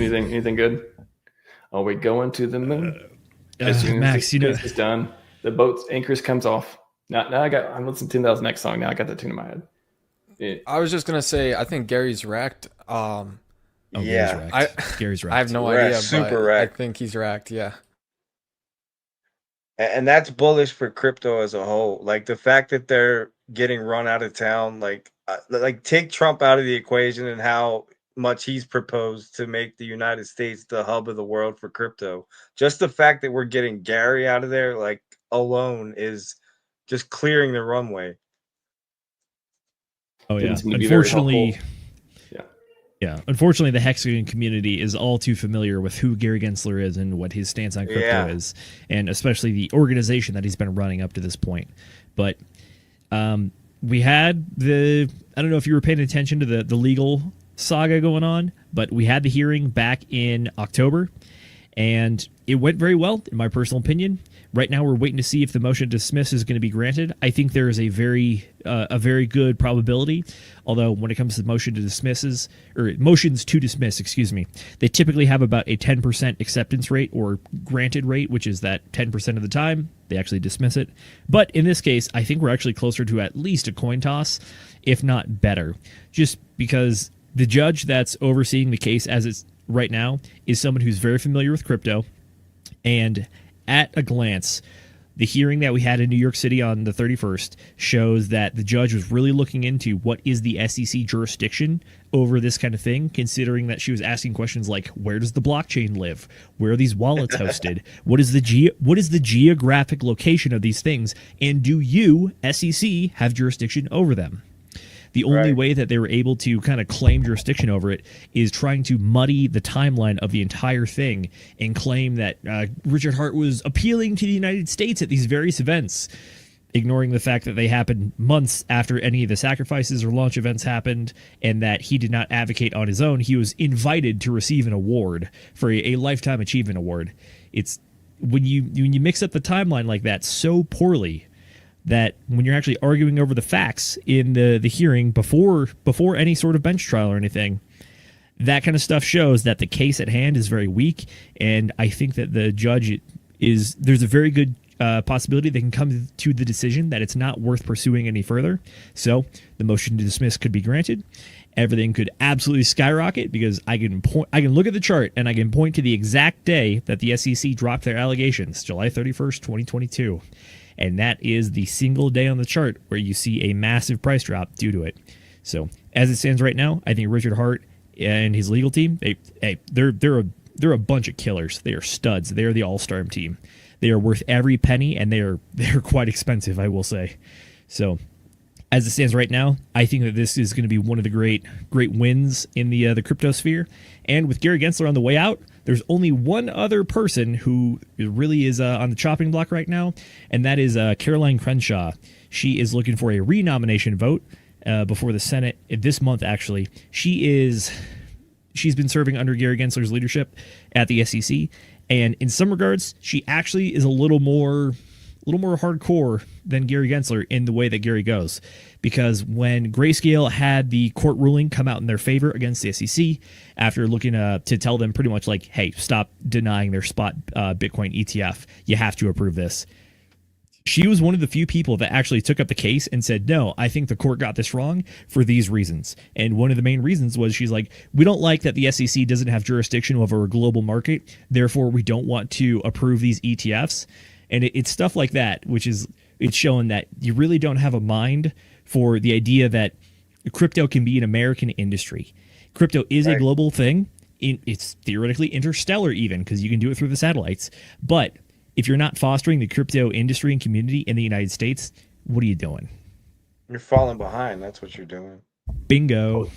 Anything good? Are we going to the moon? As soon Max, as this is done, the boat's anchors comes off. Now I'm listening to 10,000 next song. Now I got that tune in my head. I was just gonna say, I think Gary's wrecked. Gary's wrecked. Gary's wrecked. I have no idea, super but wrecked. I think he's wrecked. Yeah. And that's bullish for crypto as a whole. Like the fact that they're getting run out of town, like take Trump out of the equation and how much he's proposed to make the United States the hub of the world for crypto. Just the fact that we're getting Gary out of there, like alone, is just clearing the runway. Oh yeah. Unfortunately, unfortunately, the Hexagon community is all too familiar with who Gary Gensler is and what his stance on crypto is, and especially the organization that he's been running up to this point. But we had I don't know if you were paying attention to the legal saga going on, but we had the hearing back in October, and it went very well, in my personal opinion. Right now, we're waiting to see if the motion to dismiss is going to be granted. I think there is a very good probability. Although when it comes to motions to dismiss, they typically have about a 10% acceptance rate or granted rate, which is that 10% of the time they actually dismiss it. But in this case, I think we're actually closer to at least a coin toss, if not better, just because the judge that's overseeing the case as it's right now is someone who's very familiar with crypto. And at a glance, the hearing that we had in New York City on the 31st shows that the judge was really looking into what is the SEC jurisdiction over this kind of thing, considering that she was asking questions like, where does the blockchain live? Where are these wallets hosted? What is the geographic location of these things? And do you, SEC, have jurisdiction over them? The only way that they were able to kind of claim jurisdiction over it is trying to muddy the timeline of the entire thing and claim that Richard Hart was appealing to the United States at these various events, ignoring the fact that they happened months after any of the sacrifices or launch events happened, and that he did not advocate on his own. He was invited to receive an award for a Lifetime Achievement Award. It's when you mix up the timeline like that so poorly, that when you're actually arguing over the facts in the hearing before any sort of bench trial or anything, that kind of stuff shows that the case at hand is very weak. And I think that the judge there's a very good possibility they can come to the decision that it's not worth pursuing any further. So the motion to dismiss could be granted. Everything could absolutely skyrocket because I can look at the chart and I can point to the exact day that the SEC dropped their allegations, July 31st, 2022. And that is the single day on the chart where you see a massive price drop due to it. So as it stands right now, I think Richard Hart and his legal team, they're a bunch of killers. They are studs. They are the all-star team. They are worth every penny, and they're quite expensive, I will say. So as it stands right now, I think that this is going to be one of the great wins in the crypto sphere. And with Gary Gensler on the way out, there's only one other person who really is on the chopping block right now, and that is Caroline Crenshaw. She is looking for a renomination vote before the Senate this month, actually. She's been serving under Gary Gensler's leadership at the SEC, and in some regards, she actually is a little more hardcore than Gary Gensler in the way that Gary goes. Because when Grayscale had the court ruling come out in their favor against the SEC, after looking to tell them pretty much like, hey, stop denying their spot Bitcoin ETF, you have to approve this. She was one of the few people that actually took up the case and said, no, I think the court got this wrong for these reasons. And one of the main reasons was she's like, we don't like that the SEC doesn't have jurisdiction over a global market. Therefore, we don't want to approve these ETFs. And it's stuff like that, it's showing that you really don't have a mind for the idea that crypto can be an American industry. Crypto is a global thing. It's theoretically interstellar even, because you can do it through the satellites. But if you're not fostering the crypto industry and community in the United States, what are you doing? You're falling behind. That's what you're doing. Bingo.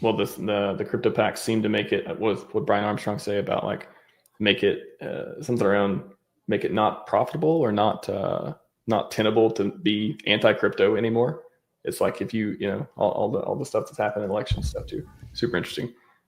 Well, the crypto packs seem to make it, what Brian Armstrong say about like make it something their own, make it not profitable or not tenable to be anti-crypto anymore. It's like if you know all the stuff that's happened in election stuff too. Super interesting.